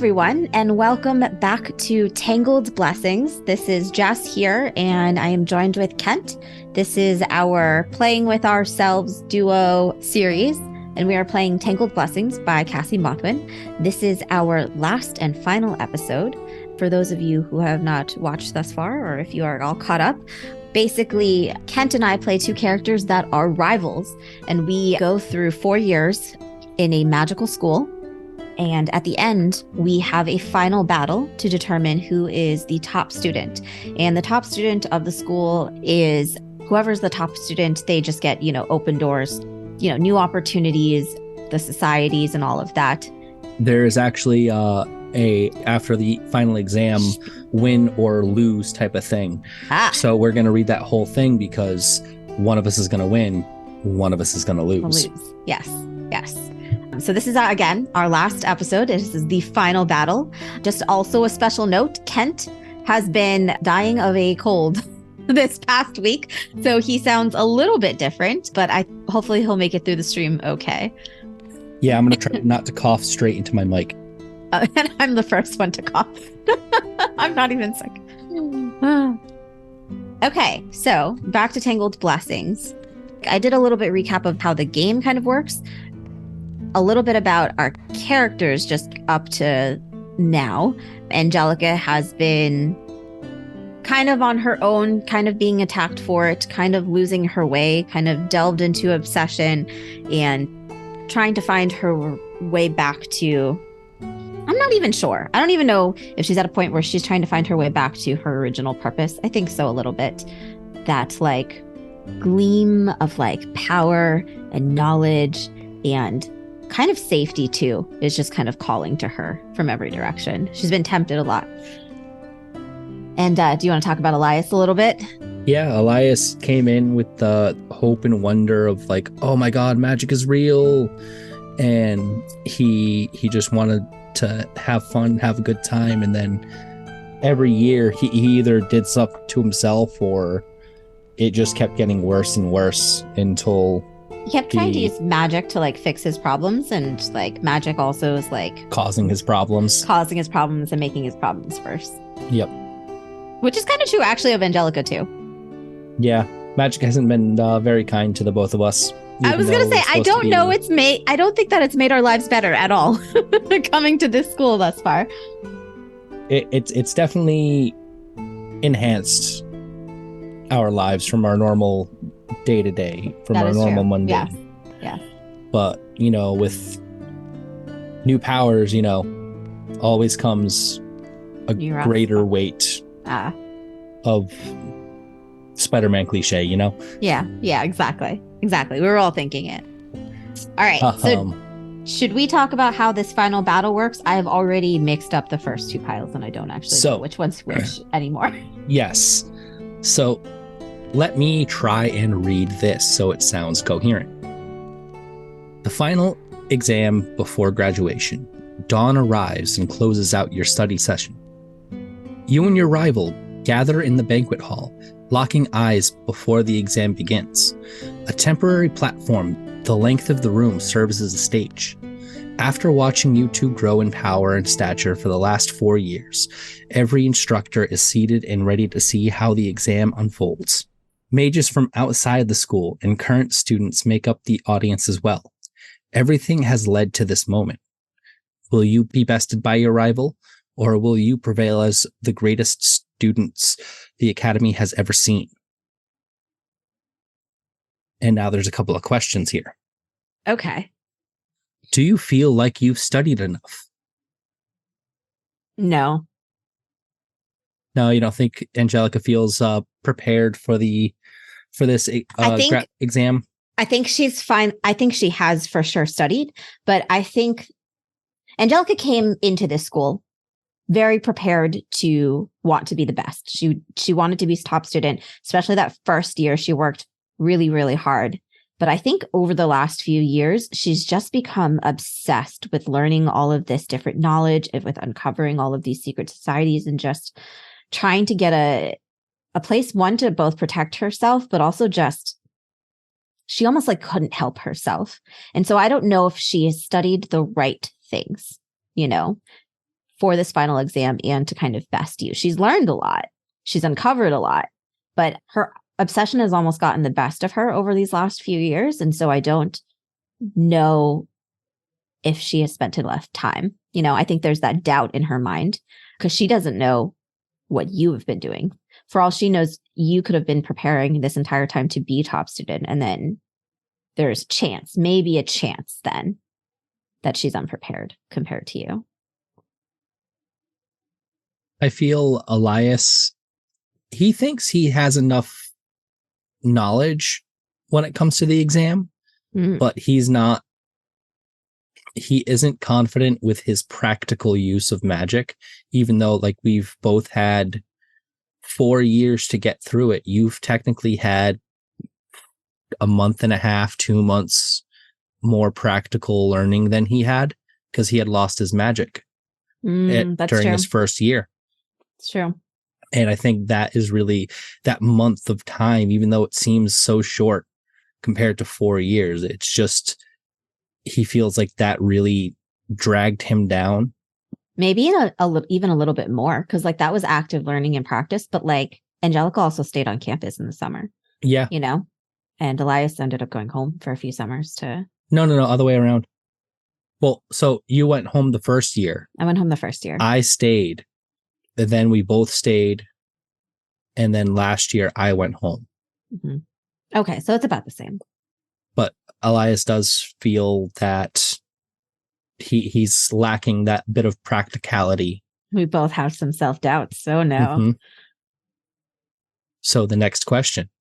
everyone, and welcome back to Tangled Blessings. This is Jess here, and I am joined with Kent. This is our Playing with Ourselves duo series, and we are playing Tangled Blessings by Cassie Mothwin. This is our last and final episode. For those of you who have not watched thus far, or if you are all caught up, basically, Kent and I play two characters that are rivals, and we go through 4 years in a magical school. And at the end, we have a final battle to determine who is the top student. And the top student of the school is whoever's the top student. They just get, open doors, new opportunities, the societies and all of that. There is actually after the final exam, win or lose type of thing. So we're going to read that whole thing because one of us is going to win, one of us is going to lose. Yes. So this is, again, our last episode. This is the final battle. Just also a special note, Kent has been dying of a cold this past week, so he sounds a little bit different, but hopefully he'll make it through the stream okay. Yeah, I'm going to try not to cough straight into my mic. And I'm the first one to cough. I'm not even sick. Okay, so back to Tangled Blessings. I did a little bit recap of how the game kind of works. A little bit about our characters just up to now. Angelica has been kind of on her own, kind of being attacked for it, kind of losing her way, kind of delved into obsession and trying to find her way back to... I'm not even sure. I don't even know if she's at a point where she's trying to find her way back to her original purpose. I think so a little bit. That gleam of power and knowledge and kind of safety too is just kind of calling to her from every direction. She's been tempted a lot. And do you want to talk about Elias a little bit? Yeah, Elias came in with the hope and wonder of oh my God, magic is real. And he just wanted to have fun, have a good time. And then every year he either did stuff to himself or it just kept getting worse and worse until he kept trying to use magic to fix his problems, and magic also is causing his problems and making his problems worse. Yep. Which is kind of true actually of Angelica too. Yeah, magic hasn't been very kind to the both of us. I was gonna say I don't think that it's made our lives better at all coming to this school thus far. It's definitely enhanced our lives from our normal day-to-day, from our normal mundane. Yes. But with new powers, always comes a greater weight of Spider-Man cliche, Yeah, exactly. We were all thinking it. All right, so should we talk about how this final battle works? I have already mixed up the first two piles and I don't actually know which one's which anymore. Yes. So let me try and read this so it sounds coherent. The final exam before graduation. Dawn arrives and closes out your study session. You and your rival gather in the banquet hall, locking eyes before the exam begins. A temporary platform the length of the room serves as a stage. After watching you two grow in power and stature for the last 4 years, every instructor is seated and ready to see how the exam unfolds. Mages from outside the school and current students make up the audience as well. Everything has led to this moment. Will you be bested by your rival, or will you prevail as the greatest students the Academy has ever seen? And now there's a couple of questions here. Okay. Do you feel like you've studied enough? No. No, you don't think Angelica feels prepared for this exam? I think she's fine. I think she has for sure studied, but I think Angelica came into this school very prepared to want to be the best. She wanted to be top student, especially that first year. She worked really, really hard. But I think over the last few years, she's just become obsessed with learning all of this different knowledge, with uncovering all of these secret societies and just trying to get a place, one, to both protect herself, but also just, she almost couldn't help herself. And so I don't know if she has studied the right things, for this final exam and to kind of best you. She's learned a lot. She's uncovered a lot, but her obsession has almost gotten the best of her over these last few years. And so I don't know if she has spent enough time. I think there's that doubt in her mind because she doesn't know what you have been doing. For all she knows, you could have been preparing this entire time to be top student. And then there's maybe a chance then that she's unprepared compared to you. I feel Elias, he thinks he has enough knowledge when it comes to the exam, but he isn't confident with his practical use of magic, even though like we've both had 4 years to get through it. You've technically had a month and a half, 2 months more practical learning than he had because he had lost his magic during his first year. It's true. And I think that is really that month of time, even though it seems so short compared to 4 years, it's just, he feels like that really dragged him down. Maybe even a little bit more, because like that was active learning and practice, but like Angelica also stayed on campus in the summer. Yeah. And Elias ended up going home for a few summers to... No, other way around. Well, so you went home the first year. I went home the first year. I stayed. And then we both stayed. And then last year I went home. Mm-hmm. Okay, so it's about the same. But Elias does feel that he's lacking that bit of practicality. We both have some self-doubt, so no. Mm-hmm. So the next question.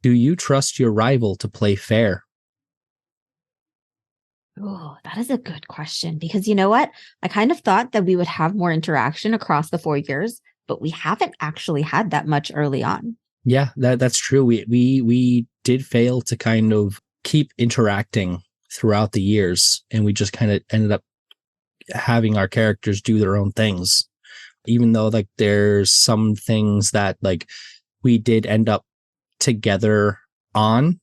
Do you trust your rival to play fair? Oh, that is a good question, because you know what? I kind of thought that we would have more interaction across the 4 years, but we haven't actually had that much early on. Yeah, that's true. We did fail to kind of keep interacting throughout the years, and we just kind of ended up having our characters do their own things. Even though like there's some things that like we did end up together on,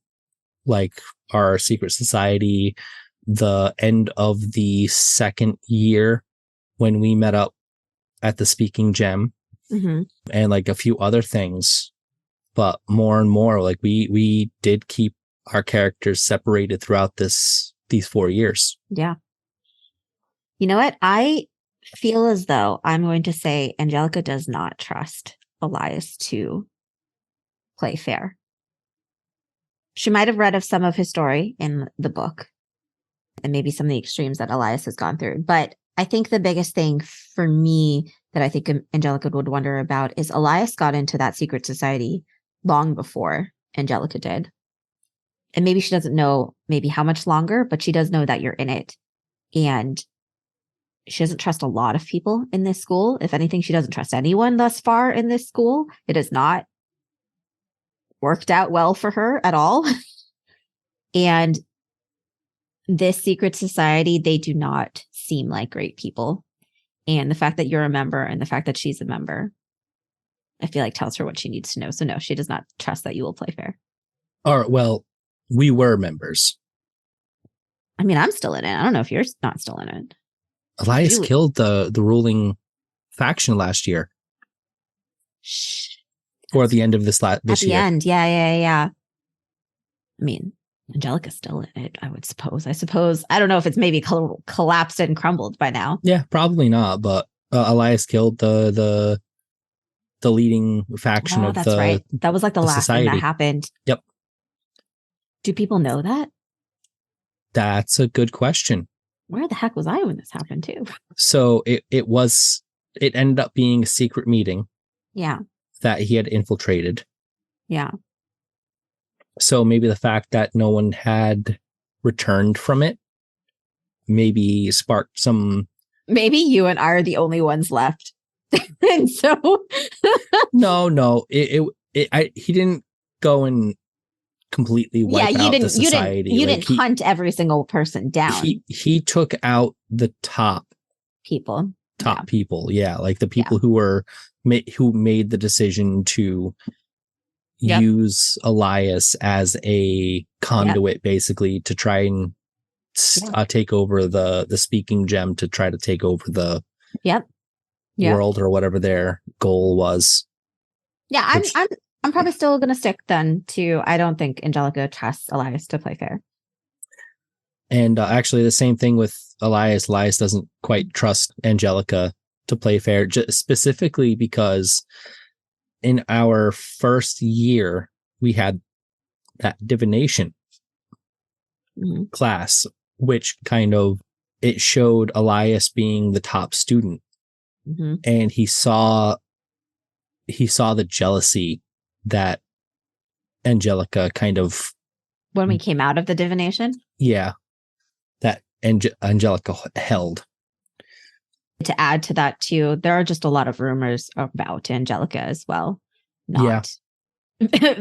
like our secret society, the end of the second year when we met up at the Speaking Gem, mm-hmm. and like a few other things. But more and more, like we did keep our characters separated throughout these 4 years. Yeah. You know what? I feel as though I'm going to say Angelica does not trust Elias to play fair. She might have read of some of his story in the book and maybe some of the extremes that Elias has gone through. But I think the biggest thing for me that I think Angelica would wonder about is Elias got into that secret society long before Angelica did. And maybe she doesn't know maybe how much longer, but she does know that you're in it. And she doesn't trust a lot of people in this school. If anything, she doesn't trust anyone thus far in this school. It has not worked out well for her at all. And this secret society, they do not seem like great people. And the fact that you're a member and the fact that she's a member, I feel like tells her what she needs to know. So no, she does not trust that you will play fair. All right, well, we were members. I mean, I'm still in it. I don't know if you're not still in it. Elias killed the ruling faction last year. Shh. Or at the end of this year. At the end, yeah. I mean, Angelica's still in it, I would suppose. I don't know if it's maybe collapsed and crumbled by now. Yeah, probably not. But Elias killed the leading faction of that's the right. That was like the last society. thing that happened. Yep. Do people know that? That's a good question. Where the heck was I when this happened too? So it ended up being a secret meeting. Yeah. That he had infiltrated. Yeah. So maybe the fact that no one had returned from it maybe sparked some... Maybe you and I are the only ones left. And so... No. He didn't go and completely wipe out the society. You didn't hunt every single person down. He took out the top people. People, yeah. Like the people who made the decision to use Elias as a conduit, basically, to try and take over the Speaking Gem, to try to take over the Yep. Yep. world or whatever their goal was. Yeah, I'm probably still gonna stick then to I don't think Angelica trusts Elias to play fair. And actually, the same thing with Elias. Elias doesn't quite trust Angelica to play fair, just specifically because in our first year, we had that divination class, which kind of, it showed Elias being the top student. And he saw the jealousy that Angelica kind of, when we came out of the divination. Yeah. That Angelica held. To add to that too, there are just a lot of rumors about Angelica as well, not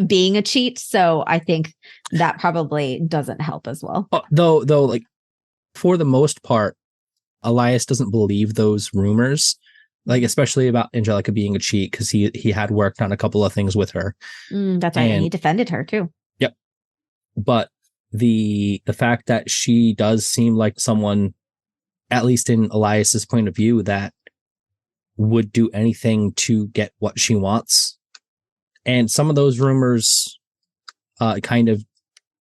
being a cheat. So I think that probably doesn't help as well. Though, like, for the most part, Elias doesn't believe those rumors, like especially about Angelica being a cheat, because he had worked on a couple of things with her. That's right, and he defended her too. Yep. But the fact that she does seem like someone, at least in Elias's point of view, that would do anything to get what she wants. And some of those rumors kind of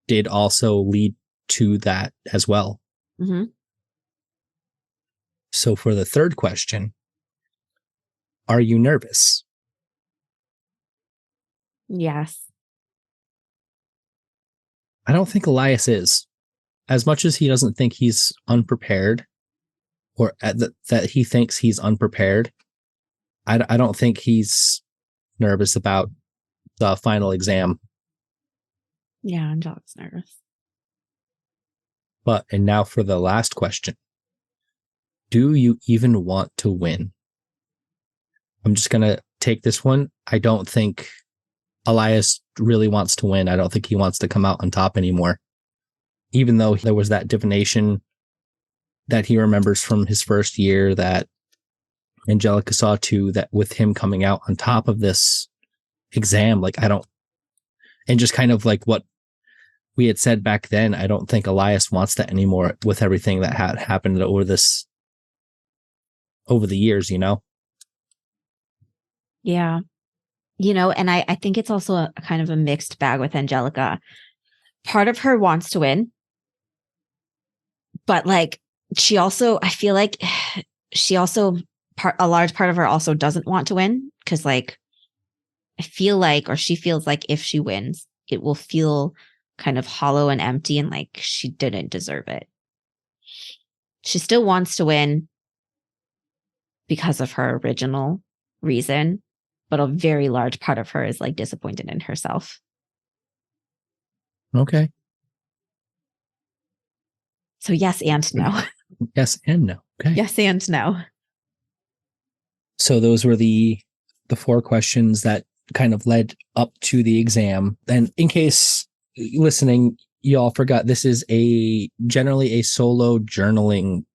did also lead to that as well. So for the third question, are you nervous? Yes. I don't think Elias is. As much as he doesn't think he's unprepared, or that he thinks he's unprepared, I don't think he's nervous about the final exam. Yeah, Angelica's nervous. And now for the last question. Do you even want to win? I'm just going to take this one. I don't think Elias really wants to win. I don't think he wants to come out on top anymore. Even though there was that divination that he remembers from his first year that Angelica saw too, that with him coming out on top of this exam, like and just kind of like what we had said back then, I don't think Elias wants that anymore with everything that had happened over the years, Yeah. And I think it's also a kind of a mixed bag with Angelica. Part of her wants to win, but like she also, I feel like she also, a large part of her also doesn't want to win, because like I feel like, or she feels like if she wins, it will feel kind of hollow and empty and like she didn't deserve it. She still wants to win because of her original reason, but a very large part of her is like disappointed in herself. Okay. So yes and no. Yes and no. Okay. Yes and no. So those were the 4 questions that kind of led up to the exam. And in case listening, you all forgot, this is generally a solo journaling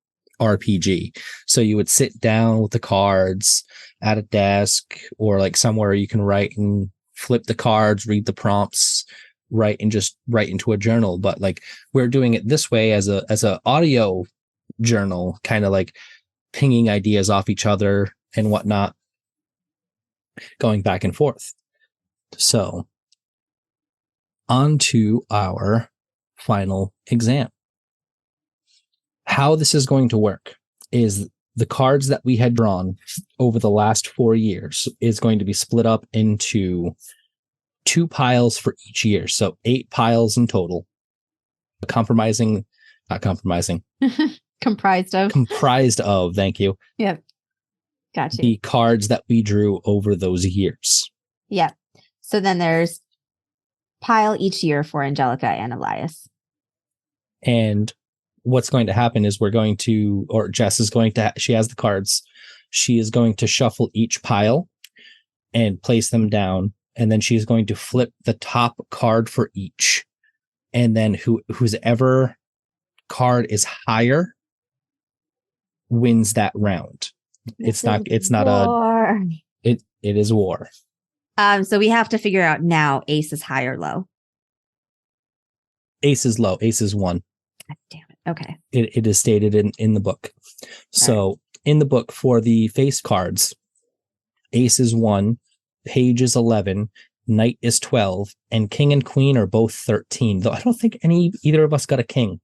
RPG. So you would sit down with the cards at a desk or like somewhere you can write and flip the cards, read the prompts, write and just write into a journal. But like we're doing it this way as a audio journal, kind of like pinging ideas off each other and whatnot, going back and forth. So on to our final exam. How this is going to work is the cards that we had drawn over the last 4 years is going to be split up into 2 piles for each year. So 8 piles in total. Comprised of, thank you. Yep. Gotcha. The cards that we drew over those years. Yeah. So then there's pile each year for Angelica and Elias. And what's going to happen is Jess is going to, she has the cards. She is going to shuffle each pile and place them down. And then she's going to flip the top card for each. And then whose ever card is higher wins that round. It is war. So we have to figure out now ace is high or low. Ace is low. Ace is 1. God damn it. Okay. It is stated in the book. So in the book for the face cards, ace is 1, page is 11, knight is 12, and king and queen are both 13. Though I don't think either of us got a king.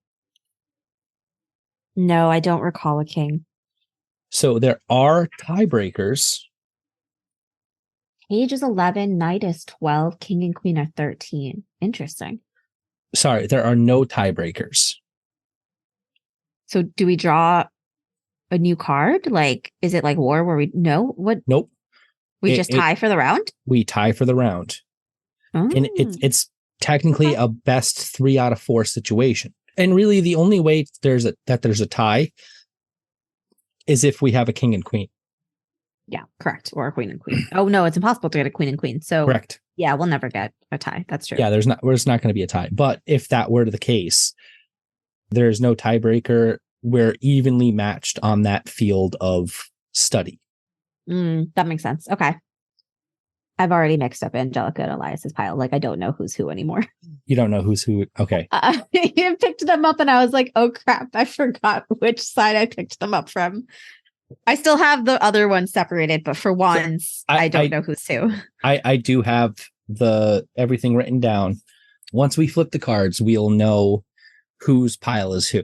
No, I don't recall a king. So there are tiebreakers. Page is 11, knight is 12, king and queen are 13. Interesting. Sorry, there are no tiebreakers. So do we draw a new card? Like, is it like war where we no? What? Nope. We just tie for the round? We tie for the round. Oh. And it's technically a best 3 out of 4 situation. And really the only way there's a tie is if we have a king and queen. Yeah, correct. Or a queen and queen. Oh no, it's impossible to get a queen and queen. So correct. Yeah, we'll never get a tie. That's true. Yeah, there's not going to be a tie. But if that were the case, there's no tiebreaker. We're evenly matched on that field of study. That makes sense. Okay. I've already mixed up Angelica and Elias's pile. Like, I don't know who's who anymore. You don't know who's who. Okay. I picked them up and I was like, oh crap, I forgot which side I picked them up from. I still have the other ones separated, but for once, so I don't know who's who. I do have everything written down. Once we flip the cards, we'll know whose pile is who.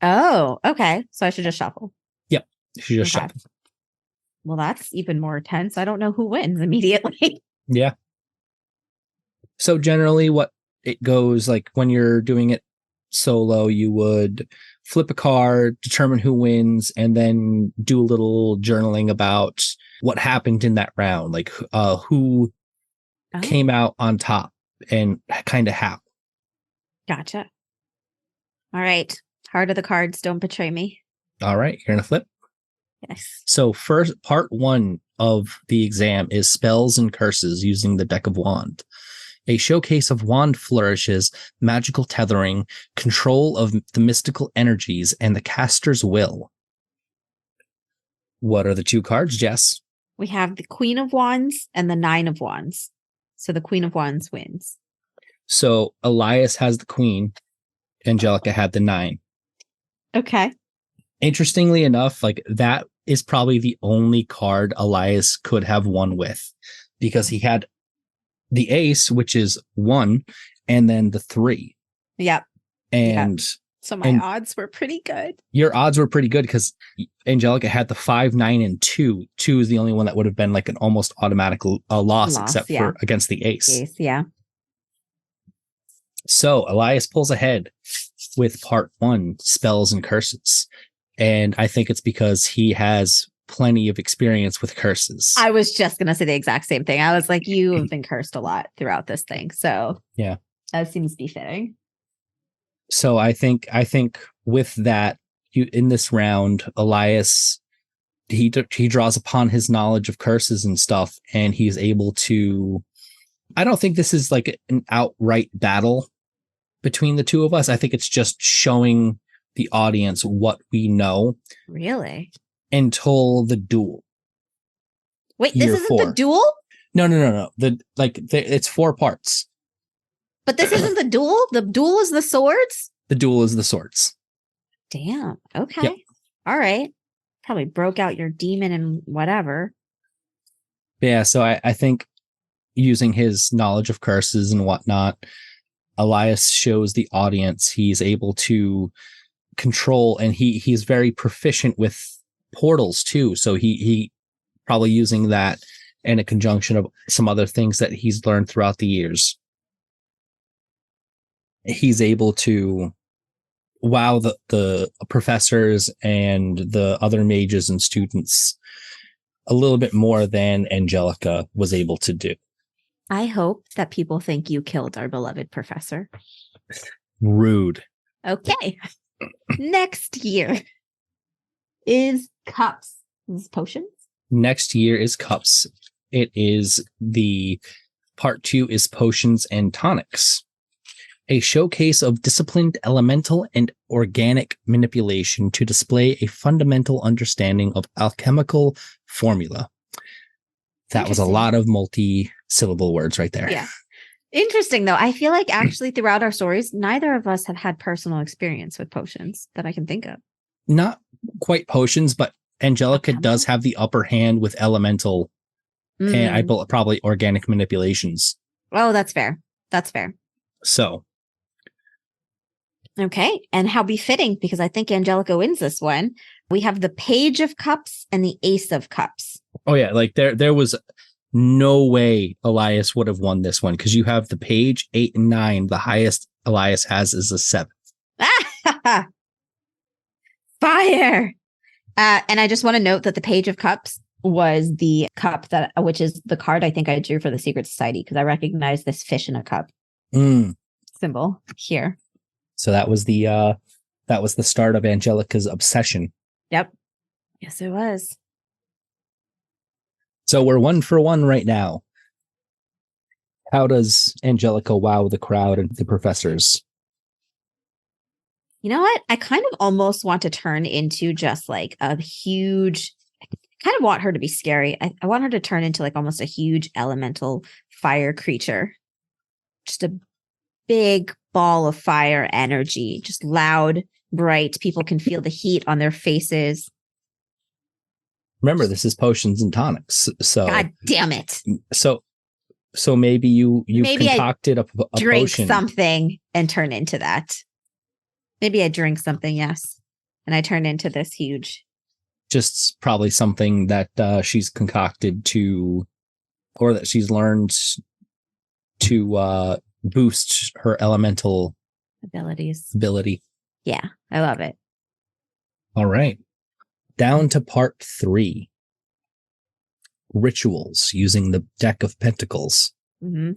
Oh, okay. So I should just shuffle. Yep. You should just shuffle. Well, that's even more tense. I don't know who wins immediately. Yeah. So generally what it goes, like when you're doing it solo, you would flip a card, determine who wins, and then do a little journaling about what happened in that round, like who came out on top and kind of how. Gotcha. All right. Heart of the cards, don't betray me. All right. You're going to flip? Yes. So first, part 1 of the exam is spells and curses using the deck of wand. A showcase of wand flourishes, magical tethering, control of the mystical energies, and the caster's will. What are the 2 cards, Jess? We have the Queen of Wands and the 9 of Wands. So the Queen of Wands wins. So Elias has the Queen. Angelica had the 9. Okay. Interestingly enough, like that is probably the only card Elias could have won with, because he had the ace, which is 1, and then the 3. Yep. And so my odds were pretty good. Your odds were pretty good because Angelica had the 5, 9, and 2. 2 is the only one that would have been like an almost automatic loss except for against the ace. Yeah. So Elias pulls ahead with part 1, spells and curses. And I think it's because he has plenty of experience with curses. I was just going to say the exact same thing. I was like, you have been cursed a lot throughout this thing. So yeah, that seems befitting. So I think with that, in this round, Elias, he draws upon his knowledge of curses and stuff, and he's able to, I don't think this is like an outright battle between the 2 of us. I think it's just showing the audience what we know. Really? Until the duel. Wait, this isn't 4. The duel? No. It's 4 parts. But this isn't the duel? The duel is the swords? The duel is the swords. Damn. Okay. Yep. All right. Probably broke out your demon and whatever. Yeah, so I think using his knowledge of curses and whatnot, Elias shows the audience he's able to control, and he's very proficient with portals too. So he probably using that in a conjunction of some other things that he's learned throughout the years. He's able to wow the professors and the other mages and students a little bit more than Angelica was able to do. I hope that people think you killed our beloved professor. Rude. Okay. Next year is cups. Is potions? Next year is cups. It is the part 2 is potions and tonics. A showcase of disciplined elemental and organic manipulation to display a fundamental understanding of alchemical formula. That was a lot of multi-syllable words right there. Yeah. Interesting, though. I feel like actually throughout our stories, neither of us have had personal experience with potions that I can think of. Not quite potions, but Angelica does have the upper hand with elemental and probably organic manipulations. Oh, that's fair. That's fair. So. Okay. And how befitting, because I think Angelica wins this one. We have the Page of Cups and the Ace of Cups. Oh, yeah. Like there was no way Elias would have won this one because you have the Page, 8 and 9. The highest Elias has is a 7. Fire. And I just want to note that the Page of Cups was the cup which is the card I think I drew for the Secret Society, because I recognize this fish in a cup symbol here. So that was the start of Angelica's obsession. Yep. Yes, it was. So we're 1 for 1 right now. How does Angelica wow the crowd and the professors? You know what? I kind of almost want to turn into just like a huge, I kind of want her to be scary. I want her to turn into like almost a huge elemental fire creature. Just a big ball of fire energy, just loud, bright. People can feel the heat on their faces. Remember, this is potions and tonics. So God damn it. So maybe you concocted a drink potion. Something and turn into that. Maybe I drink something, yes. And I turn into this huge. Just probably something that she's concocted to, or that she's learned to boost her elemental ability. Yeah, I love it. All right. Down to part 3. Rituals using the deck of pentacles. Mm-hmm.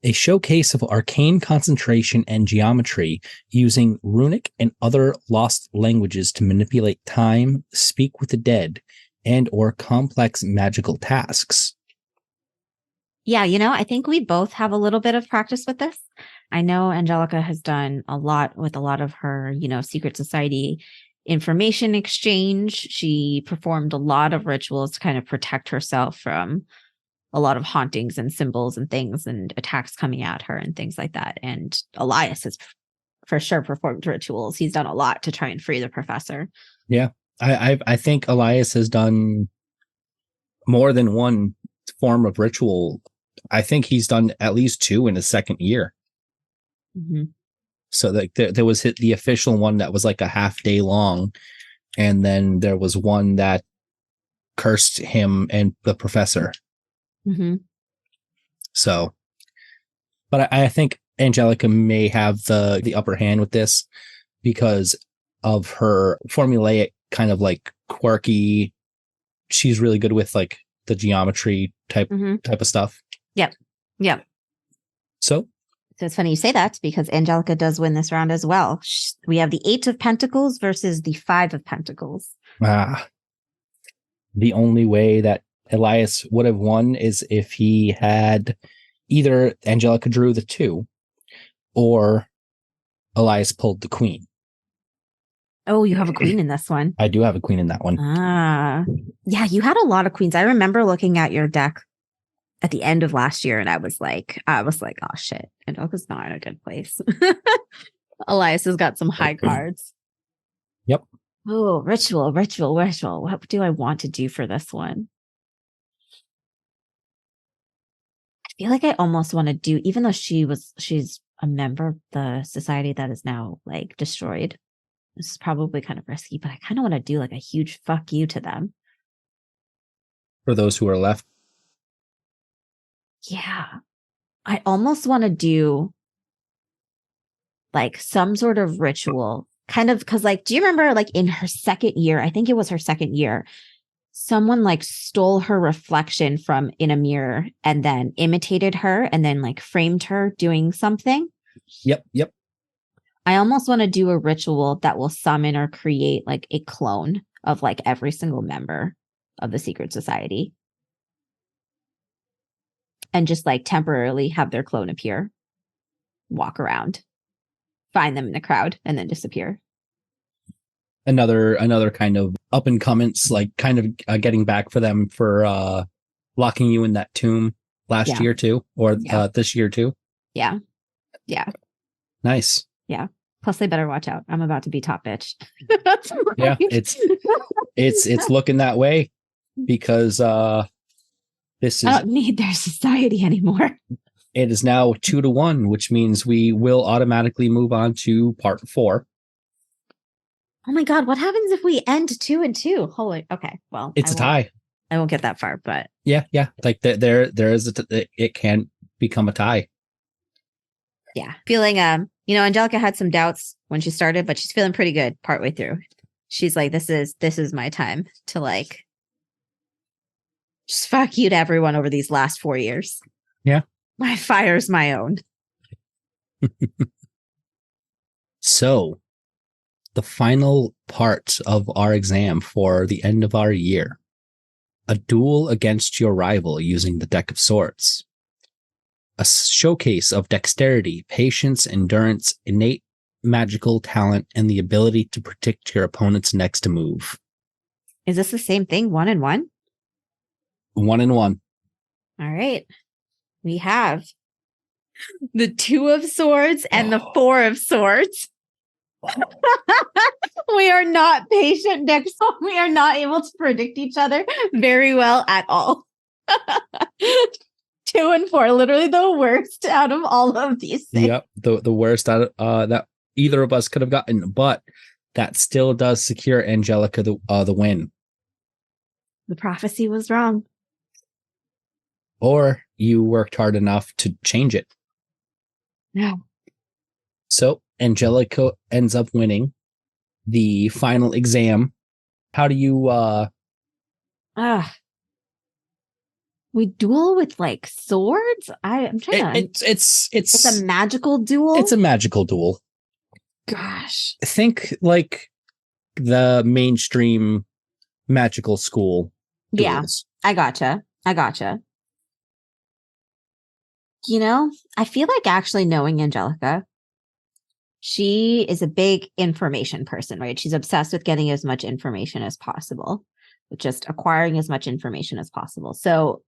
A showcase of arcane concentration and geometry using runic and other lost languages to manipulate time, speak with the dead, and or complex magical tasks. Yeah, I think we both have a little bit of practice with this. I know Angelica has done a lot with a lot of her, Secret Society information exchange. She performed a lot of rituals to kind of protect herself from a lot of hauntings and symbols and things and attacks coming at her and things like that. And Elias has for sure performed rituals. He's done a lot to try and free the professor. Yeah, I think Elias has done more than one form of ritual. I think he's done at least 2 in his second year. Mm-hmm. So like there was the official one that was like a half day long, and then there was one that cursed him and the professor. Mm-hmm. So, but I think Angelica may have the upper hand with this because of her formulaic kind of like quirky. She's really good with like the geometry type of stuff. Yep. So it's funny you say that because Angelica does win this round as well. We have the 8 of Pentacles versus the 5 of Pentacles. The only way that Elias would have won is if he had either Angelica drew the 2 or Elias pulled the queen. Oh, you have a queen in this one. I do have a queen in that one. Yeah, you had a lot of queens. I remember looking at your deck at the end of last year and I was like, oh shit, Angelica's not in a good place. Elias has got some high cards. Yep. Oh, ritual. What do I want to do for this one? I feel like I almost want to do, even though she's a member of the society that is now like destroyed. This is probably kind of risky, but I kind of want to do like a huge fuck you to them. For those who are left. Yeah. I almost want to do like some sort of ritual, kind of, because like, do you remember like in her second year, I think it was her second year, someone like stole her reflection from in a mirror and then imitated her and then like framed her doing something? Yep. I almost want to do a ritual that will summon or create like a clone of like every single member of the Secret Society. And just like temporarily have their clone appear, walk around, find them in the crowd, and then disappear. Another kind of up and comings, like kind of getting back for them for locking you in that tomb last year too, or this year too. Yeah. Nice. Yeah. Plus, they better watch out. I'm about to be top bitch. Yeah, it's looking that way because this I is don't need their society anymore. it is now 2-1, which means we will automatically move on to part 4. Oh my god, what happens if we end 2 and 2? Holy, okay. Well, It's a tie. I won't get that far, but Yeah. Like there is it can become a tie. yeah. Feeling Angelica had some doubts when she started, but she's feeling pretty good partway through. She's like, this is my time to like just fuck you to everyone over these last 4 years. Yeah. My fire's my own. So, the final part of our exam for the end of our year. A duel against your rival using the deck of swords. A showcase of dexterity, patience, endurance, innate magical talent, and the ability to predict your opponent's next move. Is this the same thing? 1 and 1? 1 and 1. All right. We have the 2 of swords and the 4 of swords. We are not patient next. We are not able to predict each other very well at all. 2 and 4, literally the worst out of all of these things. Yep, the worst out of, that either of us could have gotten, but that still does secure Angelica the win. The prophecy was wrong. Or you worked hard enough to change it. No. So Angelica ends up winning the final exam. How do you we duel with like swords? I'm trying to it's a magical duel. It's a magical duel. Gosh. Think like the mainstream magical school duels. Yeah. I gotcha. I feel like actually knowing Angelica, she is a big information person, right? She's obsessed with getting as much information as possible, with just acquiring as much information as possible. So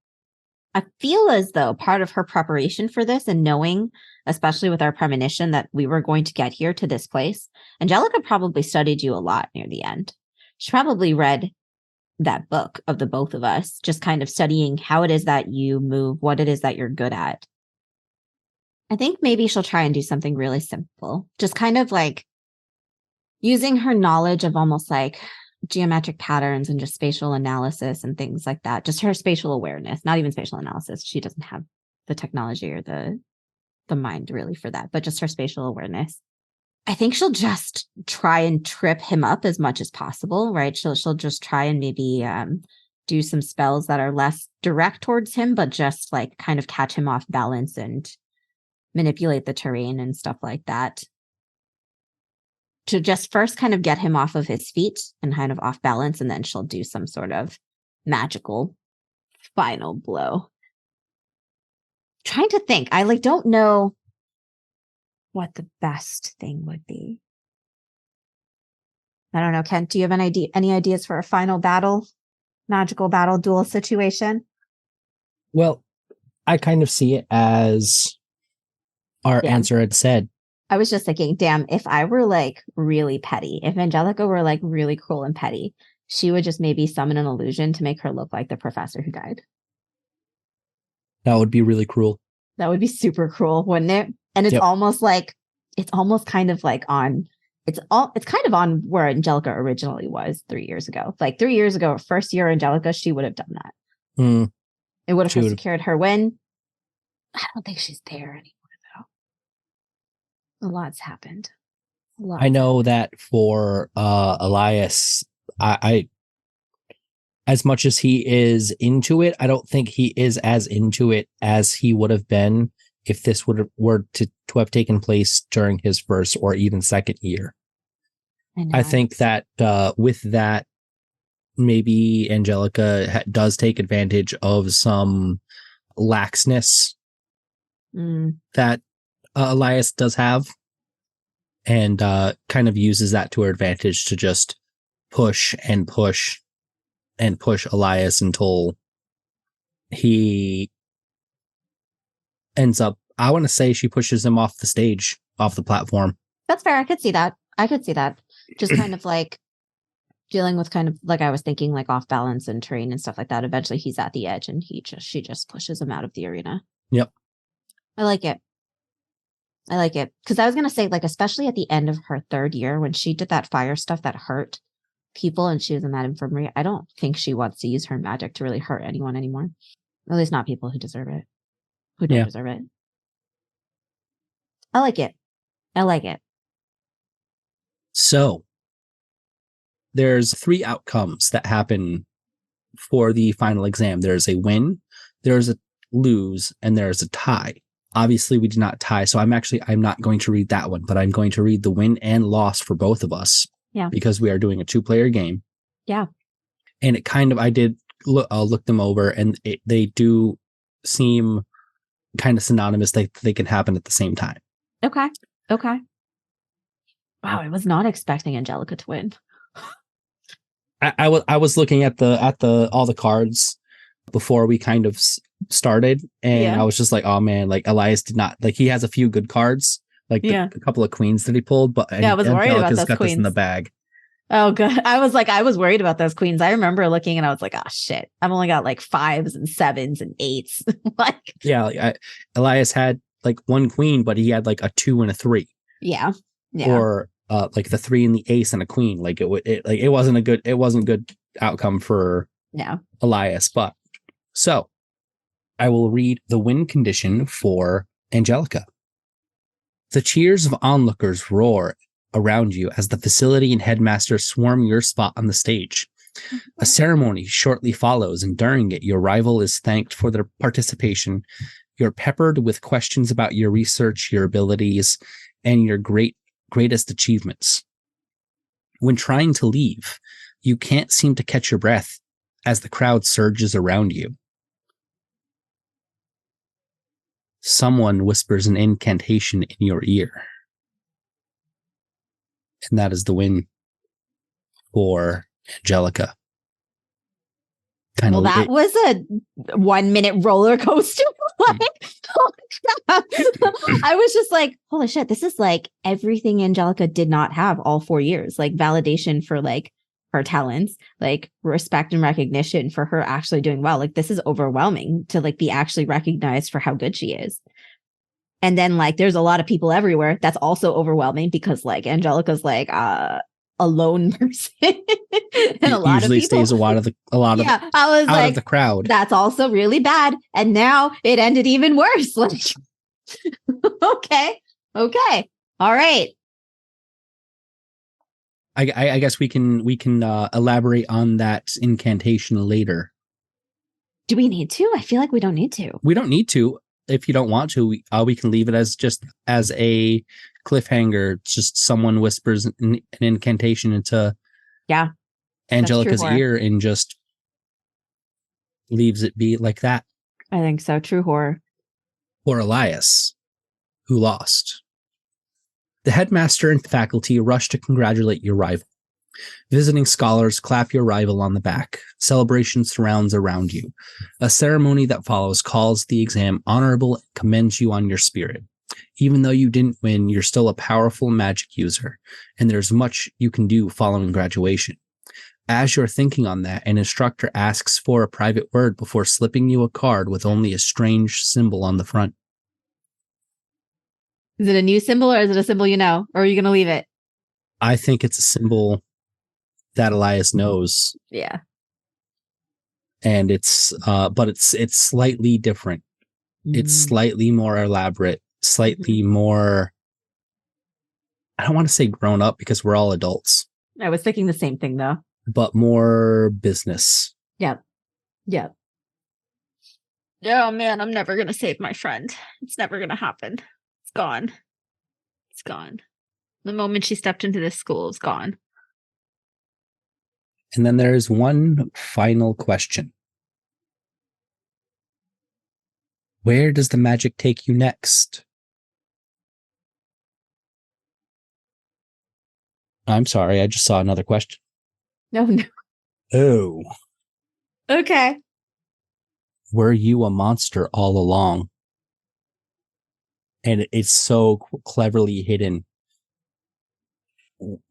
I feel as though part of her preparation for this and knowing, especially with our premonition that we were going to get here to this place, Angelica probably studied you a lot near the end. She probably read that book of the both of us, just kind of studying how it is that you move, what it is that you're good at. I think maybe she'll try and do something really simple, just kind of like using her knowledge of almost like geometric patterns and just spatial analysis and things like that. Just her spatial awareness, not even spatial analysis. She doesn't have the technology or the mind really for that, but just her spatial awareness. I think she'll just try and trip him up as much as possible, right? She'll just try and maybe do some spells that are less direct towards him, but just like kind of catch him off balance and manipulate the terrain and stuff like that. To just first kind of get him off of his feet and kind of off balance, and then she'll do some sort of magical final blow. Trying to think. I don't know what the best thing would be. I don't know, Kent, do you have any ideas for a final battle? Magical battle duel situation? Well, I kind of see it as our answer had said. I was just thinking, damn, if I were like really petty, if Angelica were like really cruel and petty, she would just maybe summon an illusion to make her look like the professor who died. That would be really cruel. That would be super cruel, wouldn't it? And it's almost kind of like on, it's kind of on where Angelica originally was 3 years ago. Like 3 years ago, first year Angelica, she would have done that. It would have secured her win. I don't think she's there anymore. A lot's happened. I know that for Elias, I as much as he is into it, I don't think he is as into it as he would have been if this were to have taken place during his first or even second year. I think that with that, maybe Angelica does take advantage of some laxness that Elias does have, and kind of uses that to her advantage to just push Elias until he ends up, I want to say she pushes him off the stage, off the platform. That's fair. I could see that. I could see that. Just kind of like dealing with kind of like I was thinking, like off balance and terrain and stuff like that. Eventually he's at the edge and she just pushes him out of the arena. Yep. I like it. I like it. Because I was gonna say, like, especially at the end of her third year when she did that fire stuff that hurt people and she was in that infirmary, I don't think she wants to use her magic to really hurt anyone anymore. At least not people who deserve it. Who don't deserve it. I like it. I like it. So there's 3 outcomes that happen for the final exam. There's a win, there's a lose, and there's a tie. Obviously, we did not tie, so I'm not going to read that one, but I'm going to read the win and loss for both of us. Yeah. Because we are doing a 2-player game. Yeah. And it kind of, I did look them over, and they do seem kind of synonymous. They can happen at the same time. Okay. Okay. Wow, I was not expecting Angelica to win. I was looking at all the cards before we kind of started, and I was just like, oh man, like Elias did not, like, he has a few good cards, like a couple of queens that he pulled, but I was worried about those got queens this in the bag. Oh, good. I was worried about those queens. I remember looking and I was like, oh shit, I've only got like 5s and 7s and 8s. Like, yeah, like Elias had like 1 queen, but he had like a 2 and a 3. Yeah. Or like the 3 and the ace and a queen. Like it wasn't good outcome for Elias. But so I will read the win condition for Angelica. The cheers of onlookers roar around you as the facility and headmaster swarm your spot on the stage. A ceremony shortly follows, and during it, your rival is thanked for their participation. You're peppered with questions about your research, your abilities, and your greatest achievements. When trying to leave, you can't seem to catch your breath as the crowd surges around you. Someone whispers an incantation in your ear. And that is the win for Angelica. That was a 1-minute roller coaster. Like, I was just like, holy shit, this is like everything Angelica did not have all 4 years. Like validation for like her talents, like respect and recognition for her actually doing well. Like this is overwhelming to like be actually recognized for how good she is. And then like there's a lot of people everywhere. That's also overwhelming because like Angelica's like a lone person. And a lot usually of people stays a lot of the crowd. That's also really bad. And now it ended even worse. Like, okay. All right. I guess we can elaborate on that incantation later. Do we need to? I feel like we don't need to. We don't need to. If you don't want to, we can leave it as a cliffhanger. Just someone whispers an incantation into Angelica's ear and just leaves it be like that. I think so. True horror. Or Elias, who lost. The headmaster and faculty rush to congratulate your rival. Visiting scholars clap your rival on the back. Celebration surrounds around you. A ceremony that follows calls the exam honorable and commends you on your spirit. Even though you didn't win, you're still a powerful magic user, and there's much you can do following graduation. As you're thinking on that, an instructor asks for a private word before slipping you a card with only a strange symbol on the front. Is it a new symbol or is it a symbol you know? Or are you going to leave it? I think it's a symbol that Elias knows. Yeah. And it's slightly different. It's slightly more elaborate, slightly more, I don't want to say grown up because we're all adults. I was thinking the same thing though. But more business. Yep. Oh man, I'm never going to save my friend. It's never going to happen. It's gone. The moment she stepped into this school, it's gone. And then there's one final question. Where does the magic take you next? I'm sorry, I just saw another question. No. Oh. Okay. Were you a monster all along? And it's so cleverly hidden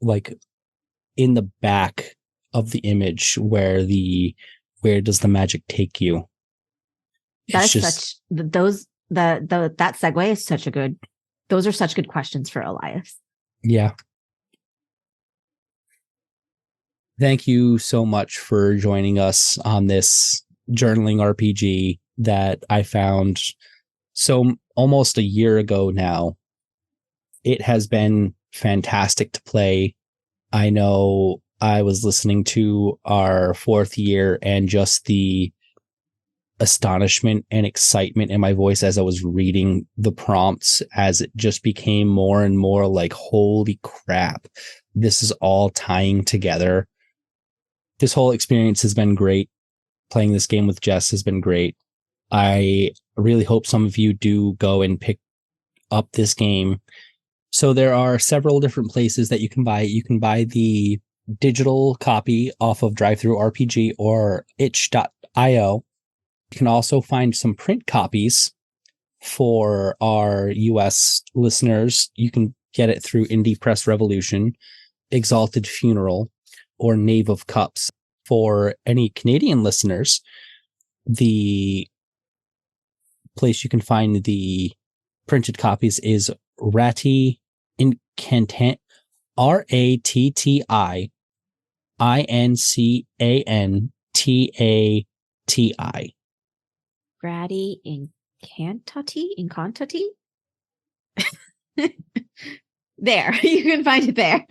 like in the back of the image where does the magic take you? That's such those that segue is such a good. Those are such good questions for Elias. Yeah. Thank you so much for joining us on this journaling RPG that I found almost a year ago now. It has been fantastic to play. I know I was listening to our 4th year and just the astonishment and excitement in my voice as I was reading the prompts, as it just became more and more like, holy crap, this is all tying together. This whole experience has been great. Playing this game with Jess has been great. I really hope some of you do go and pick up this game. So there are several different places that you can buy it. You can buy the digital copy off of DriveThruRPG or itch.io. You can also find some print copies for our US listeners. You can get it through Indie Press Revolution, Exalted Funeral, or Knave of Cups. For any Canadian listeners, the place you can find the printed copies is Ratti Incantant, RATTIINCANTATI. Ratty Incantati? There, you can find it there.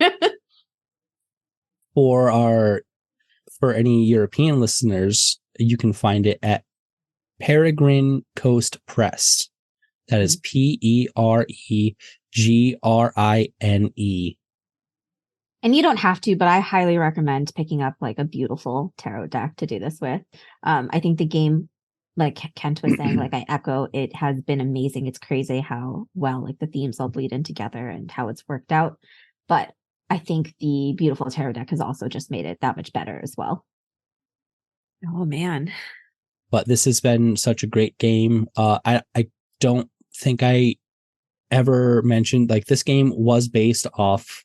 For any European listeners, you can find it at Peregrine Coast Press. That is PEREGRINE. And you don't have to, but I highly recommend picking up like a beautiful tarot deck to do this with. I think the game, like Kent was saying, like I echo, it has been amazing. It's crazy how well like the themes all bleed in together and how it's worked out. But I think the beautiful tarot deck has also just made it that much better as well. Oh man. But this has been such a great game. I don't think I ever mentioned, like, this game was based off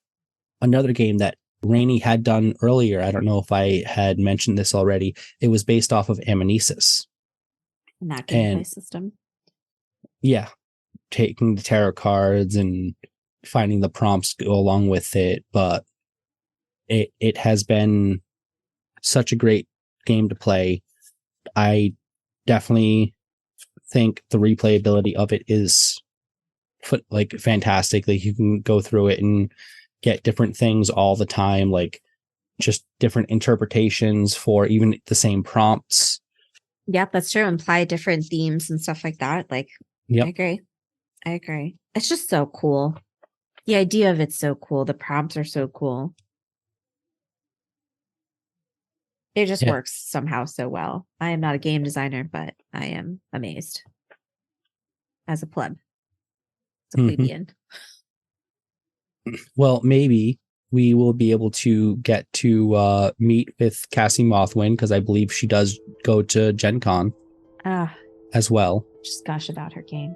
another game that Rainey had done earlier. I don't know if I had mentioned this already. It was based off of Amnesis. And that gameplay system. Yeah. Taking the tarot cards and finding the prompts to go along with it. But it has been such a great game to play. I definitely think the replayability of it is like fantastic. Like you can go through it and get different things all the time, like just different interpretations for even the same prompts. Yep, that's true. Imply different themes and stuff like that. Like, yep. I agree. It's just so cool. The idea of it's so cool. The prompts are so cool. It just works somehow so well. I am not a game designer, but I am amazed. As a pleb. As a plebeian. Well, maybe we will be able to get to meet with Cassie Mothwin, because I believe she does go to Gen Con as well. Just gush about her game.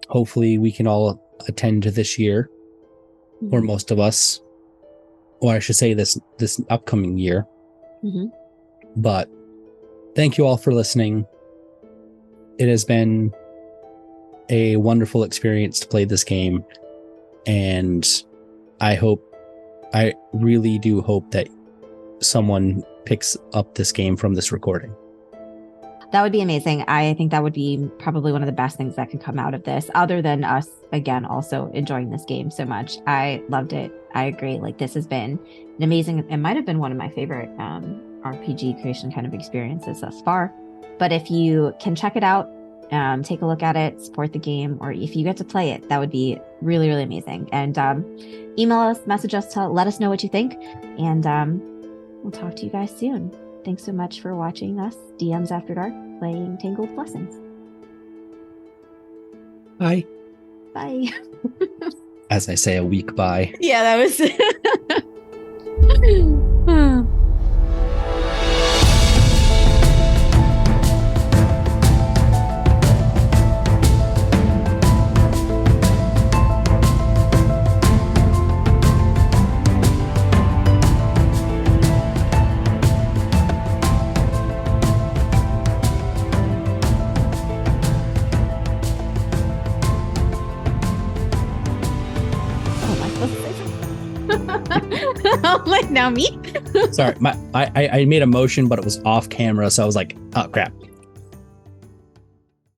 Hopefully we can all attend this year, or most of us, or I should say this upcoming year. But thank you all for listening. It has been a wonderful experience to play this game, and I really do hope that someone picks up this game from this recording. That would be amazing. I think that would be probably one of the best things that can come out of this, other than us, again, also enjoying this game so much. I loved it. I agree. Like, this has been an amazing, it might have been one of my favorite RPG creation kind of experiences thus far. But if you can check it out, take a look at it, support the game, or if you get to play it, that would be really, really amazing. And email us, message us to let us know what you think. And we'll talk to you guys soon. Thanks so much for watching us, DMs After Dark, playing Tangled Blessings. Bye. Bye. As I say, a week bye. Yeah, that was... I'm like, now me? Sorry, I made a motion, but it was off camera, so I was like, oh crap.